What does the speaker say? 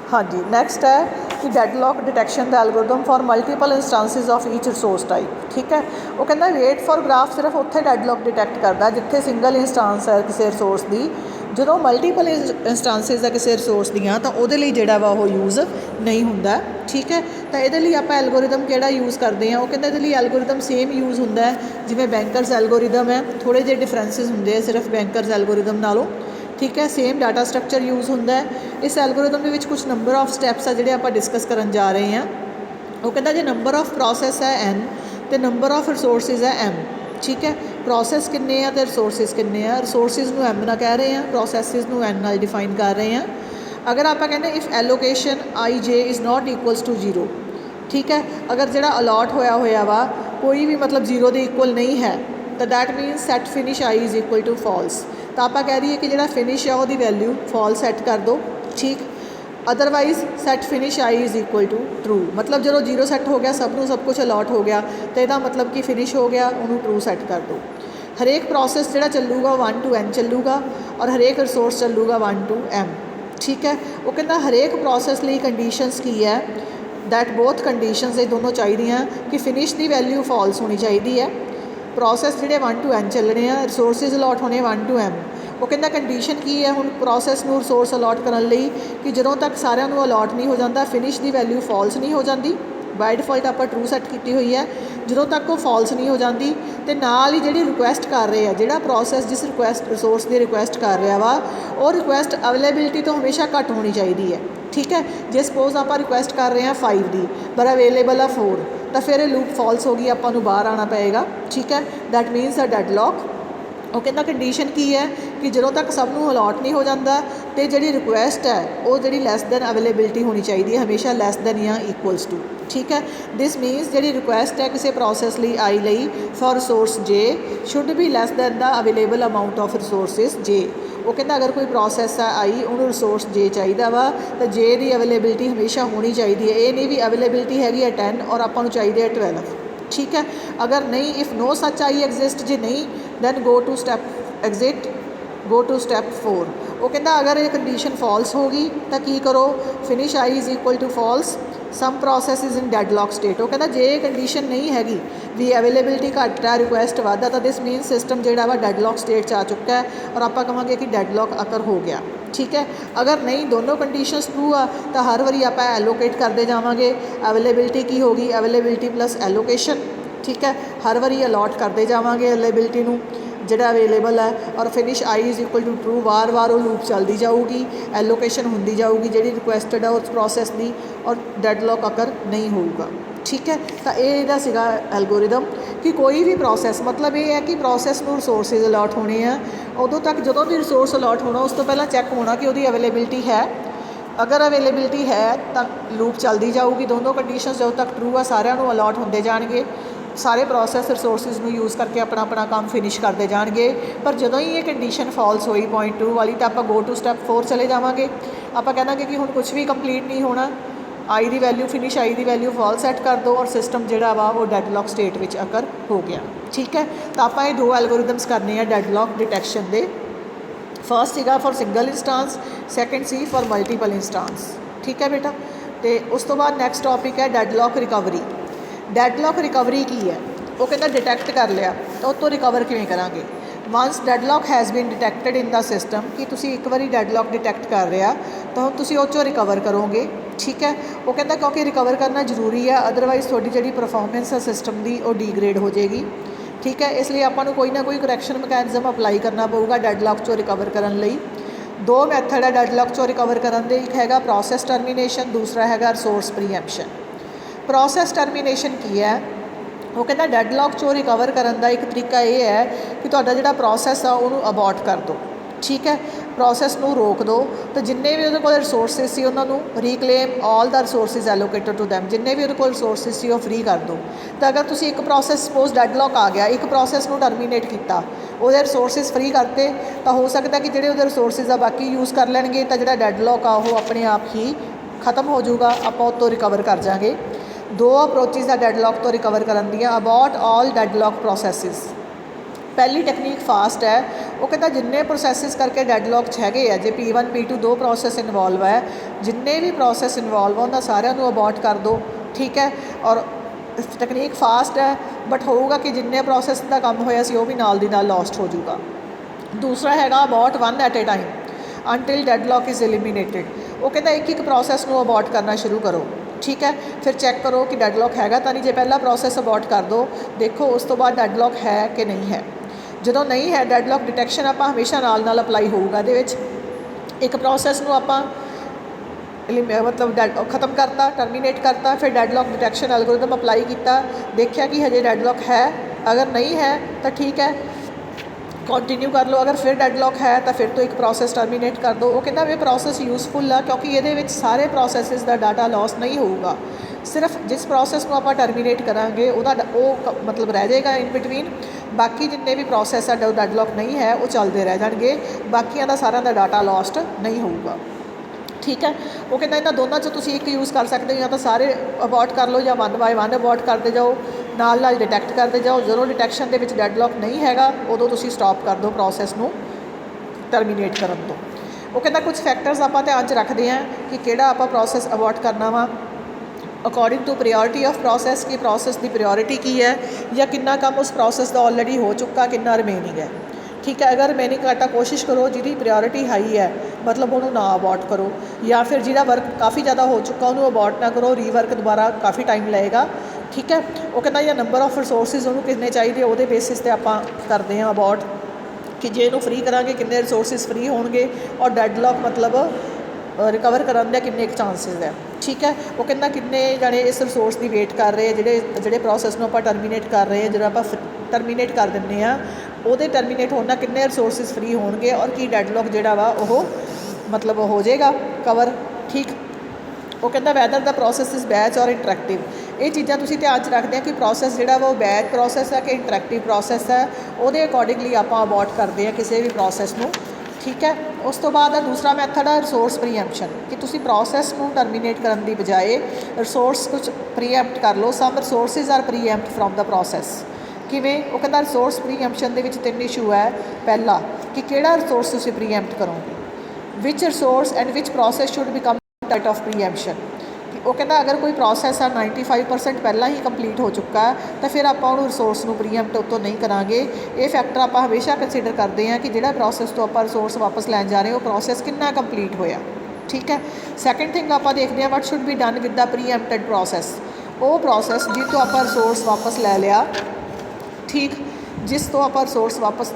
हाँ जी, नैक्सट है कि deadlock detection the algorithm for multiple instances of each resource type. ठीक है, वो कहता वेट फॉर ग्राफ सिर्फ उत्थे डेडलॉक डिटेक्ट करता जिथे सिंगल इंस्टांस है किसी रिसोर्स की। जो मल्टीपल इंस्टांसिस है किसी रिसोर्स दियाँ तो वो जिहड़ा वा वो यूज़ नहीं होंदा। ठीक है, तो ये आप एल्गोरिदम किहड़ा यूज़ करते हैं, वो कहता ये एल्गोरिदम सेम यूज़ होंदा है जिवें बैंकर्स एल्गोरिदम है। थोड़े जे डिफरेंसिस होंदे हैं सिर्फ बैंकर्स एल्गोरिदम नालों। ठीक है, सेम डाटा स्ट्रक्चर यूज़ होंदा है। इस एल्गोरिदम के कुछ नंबर ऑफ स्टैप्स है जिहड़े आपां डिस्कस करन जा रहे हैं। वो कहता जो नंबर ऑफ प्रोसैस है N तो नंबर ऑफ रिसोर्सिज है M। ठीक है, प्रोसैस किन्ने आ तो रिसोर्सिज किन्ने आ। रिसोर्सिज नूं M ना कह रहे हैं, प्रोसैसिज नूं N नाल डिफाइन कर रहे हैं। अगर आप कहते if allocation IJ is not equals to 0। ठीक है, अगर जिहड़ा अलॉट होया वा कोई भी मतलब 0 के इक्वल नहीं है तो that means set finish I is equal to false. तो आप कह रही है कि जिहड़ा फिनिश है उसकी वैल्यू फॉल्स सैट कर दो। ठीक, otherwise set finish I is equal to true. मतलब जो 0 सैट हो गया सब कुछ अलॉट हो गया तो यदा मतलब कि फिनिश हो गया उन्होंने ट्रू सैट कर दो। हरेक प्रोसैस जो चलूगा 1 to N चलूगा और हरेक रिसोर्स चलूगा 1 to M। ठीक है, वो कहता हरेक प्रोसैस लिए कंडीशनस की है दैट बोथ कंडीशनस ये दोनों चाहिए कि फिनिश की वैल्यू फॉल्स होनी चाहिए है। प्रोसैस जोड़े 1 to N चलने हैं, रिसोर्सिज अलॉट होने 1 to M। वो कहता कंडीशन की है हुण प्रोसैस नूं रिसोर्स अलॉट करने लई कि जदों तक सारिਆਂ ਨੂੰ अलॉट नहीं हो जाता फिनिश की वैल्यू फॉल्स नहीं हो जाती। बाय डिफॉल्ट आप ट्रू सैट की हुई है। जदों तक वो फॉल्स नहीं हो जाती तो नाल ही जी रिक्वेस्ट कर रहे हैं जोड़ा प्रोसैस जिस रिसोर्स की रिक्वेस्ट कर रहा वा और रिक्वेस्ट अवेलेबिलिटी तो हमेशा घट होनी चाहिए है। ठीक है, जे सपोज आप रिक्वेस्ट कर रहे हैं 5 की पर अवेलेबल है 4 तो फिर लूप फॉल्स होगी, आपां नूं बाहर आना पएगा। ठीक है, दैट मीनस अ डेडलॉक। वो कहता कंडीशन की है कि ਜਦੋਂ तक सबनों अलॉट नहीं हो जाता तो जी रिक्वेस्ट है वो जी लैस दैन अवेलेबिलिटी होनी चाहिए है, हमेशा लैस दैन या इक्वल्स टू। ठीक है, दिस मीनस जी रिक्वेस्ट है किसी प्रोसैस ਲਈ आई ਲਈ फॉर रिसोर्स J शुड भी less than the available amount of resources J। वो कहता अगर कोई प्रोसैस है आई उन्होंने रिसोर्स J चाहिए वा तो J की अवेलेबिलिटी हमेशा होनी चाहिए है। ये नहीं भी अवेलेबिलिटी हैगी है 10 और आपको चाहिए है 12। ठीक है, अगर नहीं if no such I exist जे नहीं then go to step exit go to step 4। वो कहता अगर ये कंडीशन फॉल्स होगी तो की करो finish I is equal to false some process is in deadlock state. वो कहता जे कंडीशन नहीं हैगी भी अवेलेबिलिटी घट है रिक्वेस्ट वादा तो दिस मीन सिस्टम जोड़ा वा डेडलॉक स्टेट आ चुका है और आप कहेंगे कि डेडलॉक अकर हो गया। ठीक है, अगर नहीं दोनों कंडीशनस ट्रू आ तो हर बारी आप एलोकेट करते जावांगे। अवेलेबिलिटी की होगी अवेलेबिलिटी प्लस एलोकेशन। ठीक है, हर बारी अलॉट करते जावांगे अवेलेबिलिटी नूं जिहड़ा अवेलेबल है और finish I is equal to true वार वार वो लूप चलती जाऊगी, एलोकेशन होंदी जाऊगी जी रिक्वेस्टड है उस प्रोसैस की और डेडलॉक अकर नहीं होगा। ठीक है, तो यह सीगा एल्गोरिदम कि कोई भी प्रोसैस मतलब ये है कि प्रोसैस नूं रिसोर्सिज अलॉट होने हैं उदों तक जदों भी रिसोर्स अलॉट होना उस तो पहला चैक होना कि उसकी अवेलेबिलिटी है। अगर अवेलेबिलिटी है तो लूप चलती जाऊगी, दोनों कंडीशन जो तक ट्रू है सारिਆਂ ਨੂੰ अलॉट होंदे जाणगे, सारे प्रोसैस रिसोर्सिज में यूज़ करके अपना अपना काम फिनिश करते जाएंगे। पर जदों ही ये कंडीशन फॉल्स हुई पॉइंट 2 वाली तो आप गो टू स्टैप 4 चले जावांगे। आप कहेंगे कि हुण कुछ भी कंप्लीट नहीं होना, I की वैल्यू फिनिश I की वैल्यू फॉल्स सैट कर दो और सिस्टम जोड़ा वा वो डेडलॉक स्टेट में अकर हो गया। ठीक है, तो आप ये 2 एल्गोरिदम्स करने हैं डेडलॉक डिटेक्शन के। फर्स्ट सीगा फॉर सिंगल इंस्टांस, सैकेंड सी फॉर मल्टीपल इंस्टांस। ठीक है बेटा, तो उस तो बाद नैक्सट टॉपिक है डेडलॉक रिकवरी। डेडलॉक रिकवरी की है, वो कहता डिटेक्ट कर लिया तो उस तो रिकवर किवें करांगे। Once deadlock has been detected in the system कि तुसी एक बारी डेडलॉक डिटेक्ट कर रहा तो हम तुसी उस चों रिकवर करोगे। ठीक है, वो कहता क्योंकि रिकवर करना जरूरी है अदरवाइज़ थोड़ी जी परफॉर्मेंस है सिस्टम की वो डिग्रेड हो जाएगी। ठीक है, इसलिए आपको कोई ना कोई करैक्शन मैकेनिज्म अप्लाई करना पऊगा डेडलॉक चों रिकवर करने लई। 2 मैथड है डेडलॉक चों रिकवर करने के, एक है प्रोसैस टर्मीनेशन, दूसरा है रिसोर्स प्रीएम्पशन। प्रोसैस टर्मीनेशन की है, वो कहता डेडलॉक चों रिकवर करने का एक तरीका यह है कि तुहाडा जिहड़ा प्रोसैस आ उहनूं अबॉर्ट कर दो। ठीक है, प्रोसैस नूं रोक दो तो जिन्ने भी उहदे कोल रिसोर्सिस सी उन्होंने reclaim all the resources allocated to them, जिन्ने भी उहदे कोल रिसोर्सिस सी वो फ्री कर दो। तो अगर तुसी एक प्रोसैस सपोज डेडलॉक आ गया, एक प्रोसैस नूं टर्मीनेट किया, उहदे रिसोर्सिस फ्री करते तो हो सकता कि जिहड़े उहदे रिसोर्सिस आ बाकी यूज़ कर लैणगे तो जिहड़ा डेडलॉक आ वो अपने आप ही खत्म हो जाऊगा, आप उस तो रिकवर कर जाएंगे। 2 अप्रोचिज़ आ डेडलॉक तो रिकवर करन दियां, अबाउट ऑल डेडलॉक प्रोसैसिस। पहली टैक्नीक फास्ट है, वो कहता जिन्ने प्रोसैसिस करके डैडलॉक हैगे आ, जे P1 P2 दो प्रोसैस इनवॉल्व है, जिन्ने भी प्रोसैस इनवॉल्व उन्होंने सारिਆਂ ਨੂੰ अबॉर्ट कर दो, ठीक है। और तकनीक फास्ट है, बट होगा कि जिन्ने प्रोसैस का काम होया सी वो भी नाल दी नाल लॉस्ट हो जाऊगा। दूसरा हैगा abort one at a time until deadlock is eliminated. वो कहता एक एक प्रोसैस को अबॉट करना शुरू करो, ठीक है। फिर चैक करो कि डैडलॉक हैगा तो नहीं, जो पहला प्रोसैस अबॉट कर दो, देखो उस तो बाद डैडलॉक है कि नहीं है। जो नहीं है डैडलॉक डिटैक्शन आप हमेशा नाल अप्लाई होगा। एक प्रोसैस को आप मतलब खत्म करता, टर्मीनेट करता, फिर डैडलॉक डिटैक्शन एल्गोरिदम अप्लाई किया, देखा कि हजे डैडलॉक है, अगर नहीं है तो ठीक है कंटिन्यू कर लो, अगर फिर डैडलॉक है तो फिर तो एक प्रोसैस टर्मीनेट कर दो। वो कहता ये प्रोसैस यूजफुल है क्योंकि ये सारे प्रोसैसिस का डाटा लॉस नहीं होगा, सिर्फ जिस प्रोसैस को आप टर्मीनेट करांगे वो मतलब रह जाएगा इन बिटवीन, बाकी जिन्ने भी प्रोसैस है डैडलॉक नहीं है वो चलते रह जाएंगे, बाकियों का सारा का डाटा लॉस्ट नहीं होगा, ठीक है। वो कहता इन्होंने दोनों चो तुसीं एक यूज़ कर सकते हो, या तो सारे अबॉर्ट कर लो या वन बाय वन अबॉर्ट करते जाओ, नाल डिटैक्ट करते जाओ। जो डिटैक्शन के डैडलॉक नहीं हैगा उदों तुसीं स्टॉप कर दो प्रोसैस नूं टर्मीनेट करन तो। वो कहता कुछ फैक्टर्स आप ध्यान च रखते हैं कि किहड़ा आप प्रोसैस अबॉर्ट करना वा according to priority of process, कि प्रोसैस की प्रायोरिटी की है या कितना काम उस प्रोसैस का ऑलरेडी हो चुका, कितना रिमेनिंग है, ठीक है। अगर रिमेनिंग घटा कोशिश करो, जिहदी प्रायोरिटी हाई है मतलब उन्होंने ना अबॉर्ट करो, या फिर जिहदा वर्क काफ़ी ज़्यादा हो चुका उन्होंने अबॉर्ट ना करो, रीवर्क दोबारा काफ़ी टाइम लगेगा, ठीक है। वो कहता या नंबर ऑफ रिसोर्सिज उन्होंने कितने चाहिए वो बेसिस पर आप करते हैं अबॉर्ट, कि जे इनू फ्री करांगे कितने रिसोर्सिज फ्री होणगे, और डैडलॉक मतलब रिकवर करन दे कितने चांसिस है, ठीक है। वो कहता कितने जने इस रिसोर्स की वेट कर रहे हैं, ਜਿਹੜੇ प्रोसैस को आप टर्मीनेट कर रहे हैं, जो आप टर्मीनेट कर देंगे आ ਉਹਦੇ टर्मीनेट होना कितने रिसोर्सिज फ्री होणगे, और की डैडलॉक ਜਿਹੜਾ ਵਾ ਉਹ मतलब हो जाएगा कवर, ठीक। वो कहता weather the process is batch और इंटरैक्टिव, ये चीज़ां तुसीं ध्यान च रखते हैं कि प्रोसैस जिहड़ा वा बैच प्रोसैस है कि इंटरैक्टिव प्रोसैस है, ਉਹਦੇ अकॉर्डिंगली आप अबॉर्ट करते हैं किसी भी प्रोसैस को, ठीक है। उस तो बाद दूसरा मैथड है रिसोर्स प्रीएम्पशन, कि तुसी प्रोसैस को टर्मीनेट करने की बजाय रिसोर्स कुछ प्रीएम्प्ट कर लो। Some resources are preempt from the process, किवें वो कहता रिसोर्स प्रीएम्पशन के तीन इशू है। पहला कि किहड़ा रिसोर्स तुसी प्रीएम्प्ट करोगे, which resource and which process should become tight of preemption. वो कहता अगर कोई प्रोसैस है 95% पहला ही कंप्लीट हो चुका है तो फिर आप रिसोर्स को प्रीएम्प्ट उतों नहीं करांगे। ये फैक्टर आप हमेशा कंसीडर करते हैं कि जिहड़ा प्रोसैस तो आप रिसोर्स वापस लैन जा रहे हो प्रोसैस कितना कंप्लीट होया, ठीक है। सैकेंड थिंग आप देखते हैं what should be done with the preempted process, वो प्रोसैस जिस तो आप रिसोर्स वापस लै लिया, ठीक, जिस तो आप रिसोर्स वापस